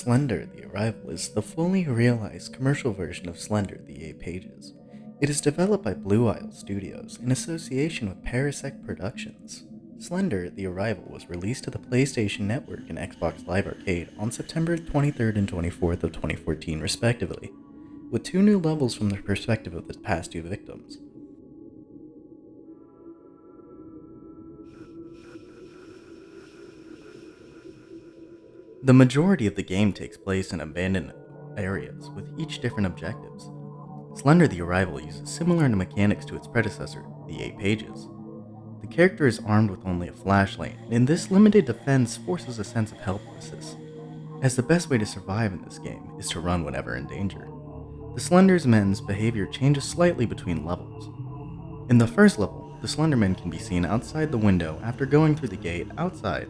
Slender: The Arrival is the fully realized commercial version of Slender: The Eight Pages. It is developed by Blue Isle Studios in association with Parasect Productions. Slender: The Arrival was released to the PlayStation Network and Xbox Live Arcade on September 23rd and 24th of 2014 respectively, with two new levels from the perspective of the past two victims. The majority of the game takes place in abandoned areas, with each different objectives. Slender: The Arrival uses similar mechanics to its predecessor, The Eight Pages. The character is armed with only a flashlight, and this limited defense forces a sense of helplessness, as the best way to survive in this game is to run whenever in danger. The Slender Man's behavior changes slightly between levels. In the first level, the Slender Man can be seen outside the window after going through the gate outside.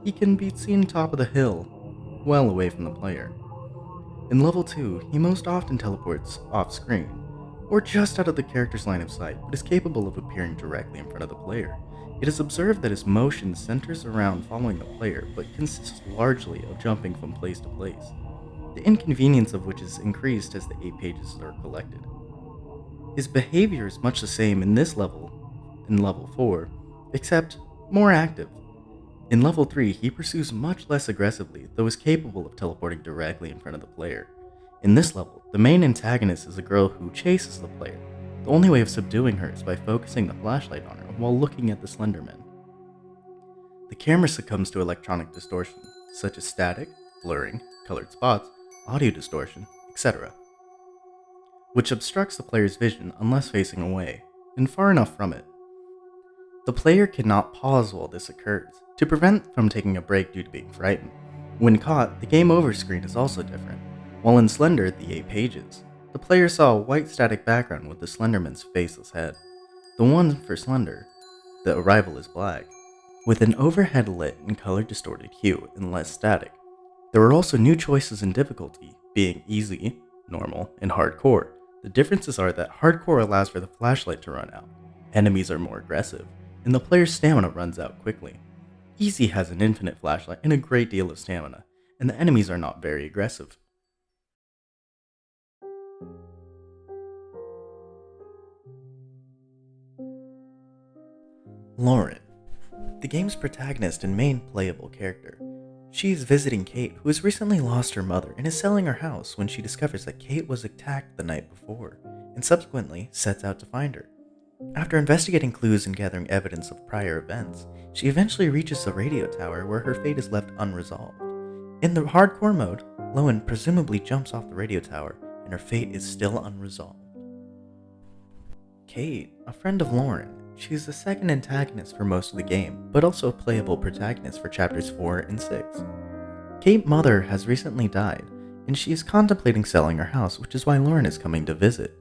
He can be seen top of the hill, well away from the player. In level 2, he most often teleports off-screen, or just out of the character's line of sight, but is capable of appearing directly in front of the player. It is observed that his motion centers around following the player, but consists largely of jumping from place to place, the inconvenience of which is increased as the 8 pages are collected. His behavior is much the same in this level, in level 4, except more active. In level 3, he pursues much less aggressively, though is capable of teleporting directly in front of the player. In this level, the main antagonist is a girl who chases the player. The only way of subduing her is by focusing the flashlight on her while looking at the Slender Man. The camera succumbs to electronic distortion, such as static, blurring, colored spots, audio distortion, etc., which obstructs the player's vision unless facing away, and far enough from it. The player cannot pause while this occurs, to prevent from taking a break due to being frightened. When caught, the game over screen is also different. While in Slender: The Eight Pages, the player saw a white static background with the Slender Man's faceless head. The one for Slender: The Arrival is black, with an overhead lit and color distorted hue and less static. There are also new choices in difficulty, being easy, normal, and hardcore. The differences are that hardcore allows for the flashlight to run out, enemies are more aggressive, and the player's stamina runs out quickly. Easy has an infinite flashlight and a great deal of stamina, and the enemies are not very aggressive. Lauren, the game's protagonist and main playable character. She is visiting Kate, who has recently lost her mother and is selling her house when she discovers that Kate was attacked the night before, and subsequently sets out to find her. After investigating clues and gathering evidence of prior events, she eventually reaches the radio tower where her fate is left unresolved. In the hardcore mode, Lowen presumably jumps off the radio tower and her fate is still unresolved. Kate, a friend of Lauren, she is the second antagonist for most of the game, but also a playable protagonist for chapters 4 and 6. Kate's mother has recently died, and she is contemplating selling her house, which is why Lauren is coming to visit.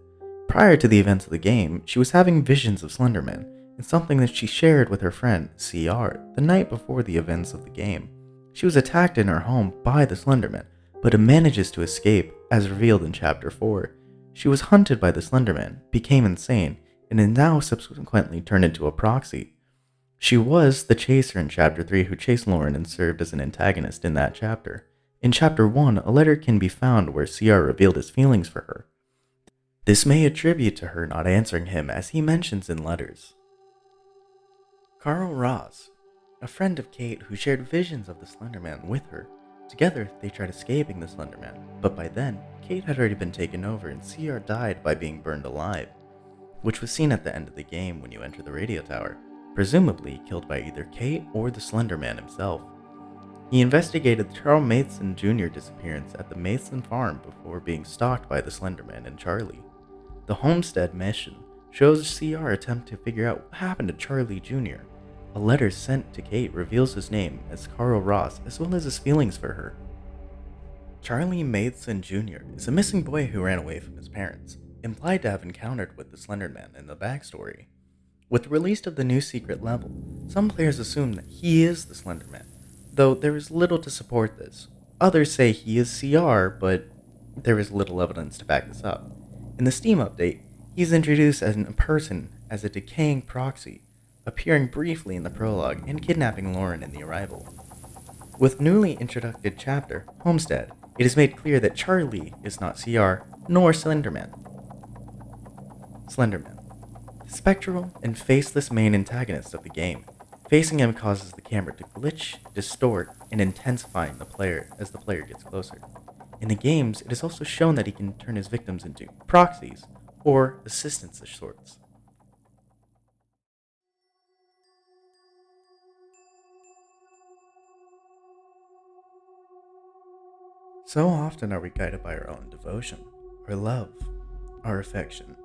Prior to the events of the game, she was having visions of Slender Man, and something that she shared with her friend, CR, the night before the events of the game. She was attacked in her home by the Slender Man, but manages to escape, as revealed in Chapter 4. She was hunted by the Slender Man, became insane, and is now subsequently turned into a proxy. She was the chaser in Chapter 3 who chased Lauren and served as an antagonist in that chapter. In Chapter 1, a letter can be found where CR revealed his feelings for her. This may attribute to her not answering him, as he mentions in letters. Carl Ross, a friend of Kate who shared visions of the Slender Man with her. Together, they tried escaping the Slender Man, but by then, Kate had already been taken over and CR died by being burned alive, which was seen at the end of the game when you enter the radio tower, presumably killed by either Kate or the Slender Man himself. He investigated Charles Mason Jr.'s disappearance at the Mason farm before being stalked by the Slender Man and Charlie. The Homestead mission shows CR attempt to figure out what happened to Charlie Jr. A letter sent to Kate reveals his name as Carl Ross as well as his feelings for her. Charlie Mason Jr. is a missing boy who ran away from his parents, implied to have encountered with the Slender Man in the backstory. With the release of the new secret level, some players assume that he is the Slender Man, though there is little to support this. Others say he is CR, but there is little evidence to back this up. In the Steam update, he is introduced as a person as a decaying proxy, appearing briefly in the prologue and kidnapping Lauren in The Arrival. With newly introduced chapter, Homestead, It is made clear that Charlie is not CR nor Slender Man. Slender Man, the spectral and faceless main antagonist of the game. Facing him causes the camera to glitch, distort, and intensifying the player as the player gets closer. In the games, it is also shown that he can turn his victims into proxies or assistants of sorts. So often are we guided by our own devotion, our love, our affection,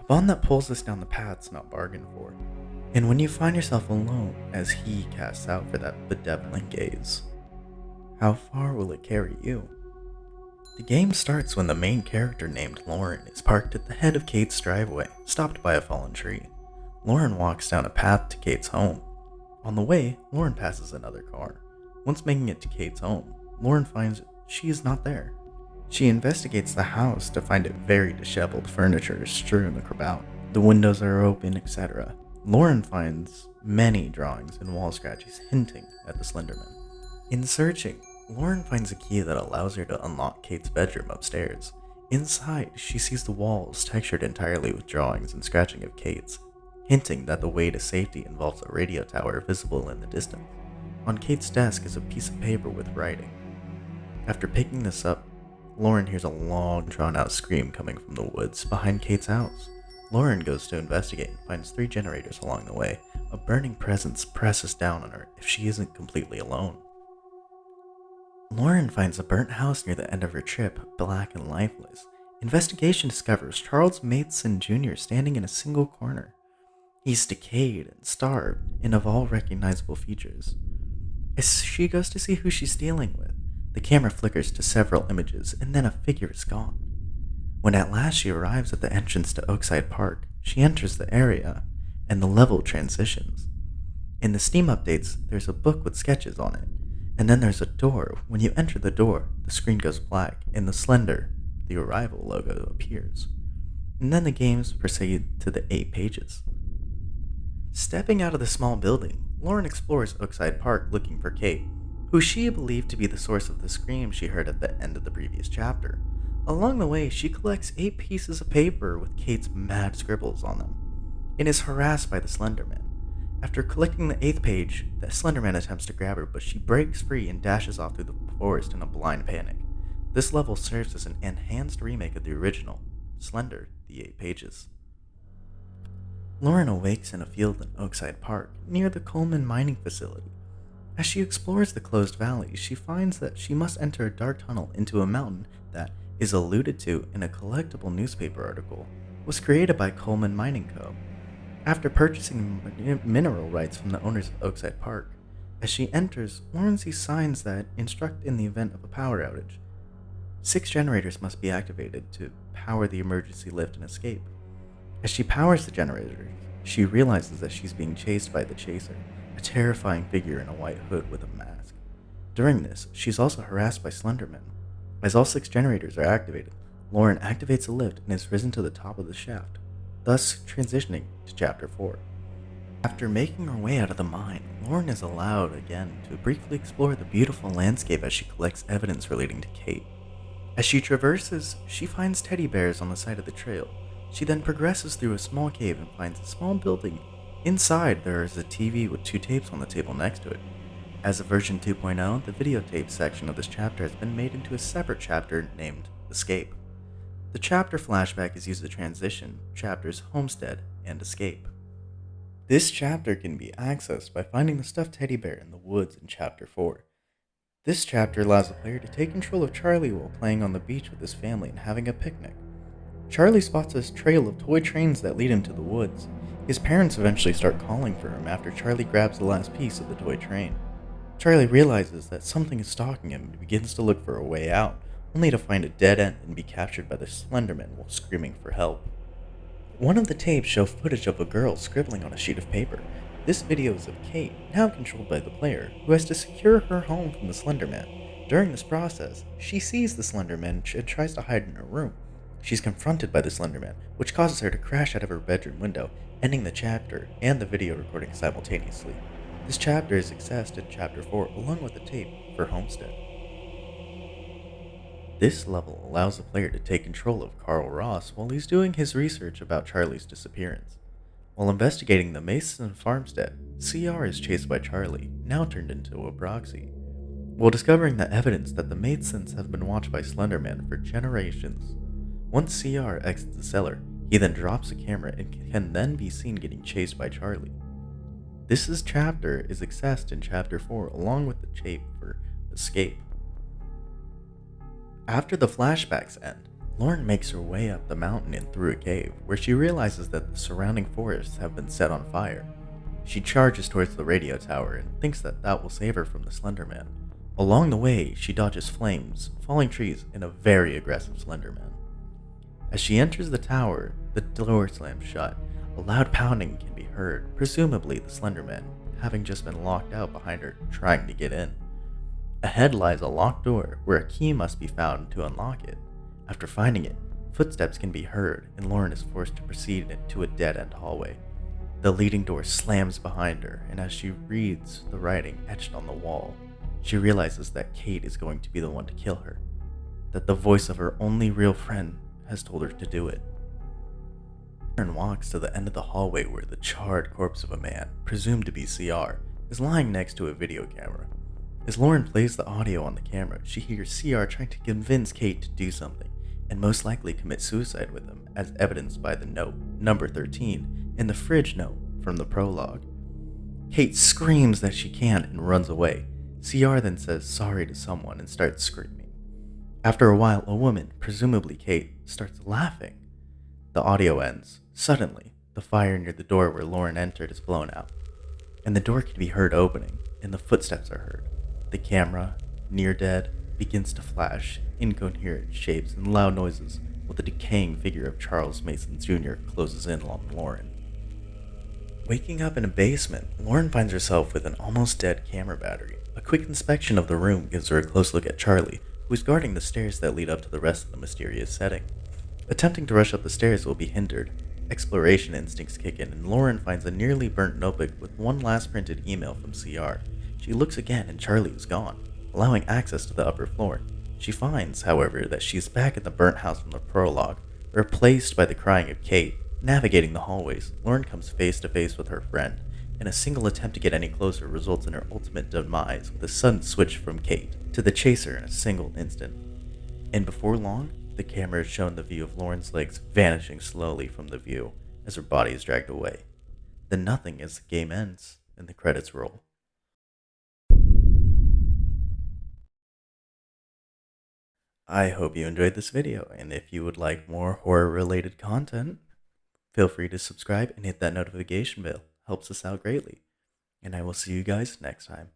a bond that pulls us down the paths not bargained for. And when you find yourself alone as he casts out for that bedeviling gaze, how far will it carry you? The game starts when the main character named Lauren is parked at the head of Kate's driveway, stopped by a fallen tree. Lauren walks down a path to Kate's home. On the way, Lauren passes another car. Once making it to Kate's home, Lauren finds she is not there. She investigates the house to find it very disheveled furniture is strewn about. The windows are open, etc. Lauren finds many drawings and wall scratches hinting at the Slender Man. In searching, Lauren finds a key that allows her to unlock Kate's bedroom upstairs. Inside, she sees the walls textured entirely with drawings and scratching of Kate's, hinting that the way to safety involves a radio tower visible in the distance. On Kate's desk is a piece of paper with writing. After picking this up, Lauren hears a long, drawn-out scream coming from the woods behind Kate's house. Lauren goes to investigate and finds 3 generators along the way. A burning presence presses down on her if she isn't completely alone. Lauren finds a burnt house near the end of her trip, black and lifeless. Investigation discovers Charles Matheson Jr. standing in a single corner. He's decayed and starved, and of all recognizable features. As she goes to see who she's dealing with, the camera flickers to several images, and then a figure is gone. When at last she arrives at the entrance to Oakside Park, she enters the area, and the level transitions. In the Steam updates, there's a book with sketches on it, and then there's a door. When you enter the door, the screen goes black, and the Slender, the Arrival logo appears. And then the games proceed to the 8 pages. Stepping out of the small building, Lauren explores Oakside Park looking for Kate, who she believed to be the source of the scream she heard at the end of the previous chapter. Along the way, she collects 8 pieces of paper with Kate's mad scribbles on them, and is harassed by the Slender Man. After collecting the 8th page, the Slender Man attempts to grab her, but she breaks free and dashes off through the forest in a blind panic. This level serves as an enhanced remake of the original, Slender, the 8 pages. Lauren awakes in a field in Oakside Park, near the Coleman mining facility. As she explores the closed valley, she finds that she must enter a dark tunnel into a mountain that is alluded to in a collectible newspaper article, was created by Coleman Mining Co. After purchasing mineral rights from the owners of Oakside Park, as she enters, Lauren sees signs that instruct in the event of a power outage. 6 generators must be activated to power the emergency lift and escape. As she powers the generators, she realizes that she's being chased by the Chaser, a terrifying figure in a white hood with a mask. During this, she's also harassed by Slender Man. As all 6 generators are activated, Lauren activates a lift and is risen to the top of the shaft, thus transitioning to Chapter 4. After making her way out of the mine, Lauren is allowed again to briefly explore the beautiful landscape as she collects evidence relating to Kate. As she traverses, she finds teddy bears on the side of the trail. She then progresses through a small cave and finds a small building. Inside, there is a TV with 2 tapes on the table next to it. As of version 2.0, the videotape section of this chapter has been made into a separate chapter named Escape. The chapter flashback is used to transition chapters Homestead and Escape. This chapter can be accessed by finding the stuffed teddy bear in the woods in Chapter 4. This chapter allows the player to take control of Charlie while playing on the beach with his family and having a picnic. Charlie spots a trail of toy trains that lead him to the woods. His parents eventually start calling for him after Charlie grabs the last piece of the toy train. Charlie realizes that something is stalking him and begins to look for a way out, only to find a dead end and be captured by the Slender Man while screaming for help. One of the tapes show footage of a girl scribbling on a sheet of paper. This video is of Kate, now controlled by the player, who has to secure her home from the Slender Man. During this process, she sees the Slender Man and tries to hide in her room. She's confronted by the Slender Man, which causes her to crash out of her bedroom window, ending the chapter and the video recording simultaneously. This chapter is accessed in Chapter 4 along with the tape for Homestead. This level allows the player to take control of Carl Ross while he's doing his research about Charlie's disappearance. While investigating the Mason farmstead, CR is chased by Charlie, now turned into a proxy. While discovering the evidence that the Masons have been watched by Slender Man for generations. Once CR exits the cellar, he then drops the camera and can then be seen getting chased by Charlie. This chapter is accessed in Chapter 4 along with the tape for escape. After the flashbacks end, Lauren makes her way up the mountain and through a cave, where she realizes that the surrounding forests have been set on fire. She charges towards the radio tower and thinks that that will save her from the Slender Man. Along the way, she dodges flames, falling trees, and a very aggressive Slender Man. As she enters the tower, the door slams shut. A loud pounding can be heard, presumably the Slender Man having just been locked out behind her, trying to get in. Ahead lies a locked door where a key must be found to unlock it. After finding it, footsteps can be heard and Lauren is forced to proceed into a dead-end hallway. The leading door slams behind her, and as she reads the writing etched on the wall, she realizes that Kate is going to be the one to kill her, that the voice of her only real friend has told her to do it. Lauren walks to the end of the hallway where the charred corpse of a man, presumed to be CR, is lying next to a video camera. As Lauren plays the audio on the camera, she hears CR trying to convince Kate to do something, and most likely commit suicide with him, as evidenced by the note, number 13, and the fridge note from the prologue. Kate screams that she can't and runs away. CR then says sorry to someone and starts screaming. After a while, a woman, presumably Kate, starts laughing. The audio ends. Suddenly, the fire near the door where Lauren entered is blown out, and the door can be heard opening, and the footsteps are heard. The camera, near dead, begins to flash incoherent shapes and loud noises while the decaying figure of Charles Mason Jr. closes in on Lauren. Waking up in a basement, Lauren finds herself with an almost dead camera battery. A quick inspection of the room gives her a close look at Charlie, who is guarding the stairs that lead up to the rest of the mysterious setting. Attempting to rush up the stairs will be hindered. Exploration instincts kick in, and Lauren finds a nearly burnt notebook with one last printed email from CR. She looks again, and Charlie is gone, allowing access to the upper floor. She finds, however, that she is back in the burnt house from the prologue, replaced by the crying of Kate. Navigating the hallways, Lauren comes face to face with her friend, and a single attempt to get any closer results in her ultimate demise with a sudden switch from Kate to the chaser in a single instant. And before long, the camera has shown the view of Lauren's legs vanishing slowly from the view as her body is dragged away. Then nothing as the game ends and the credits roll. I hope you enjoyed this video, and if you would like more horror-related content, feel free to subscribe and hit that notification bell. Helps us out greatly. And I will see you guys next time.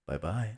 Bye bye.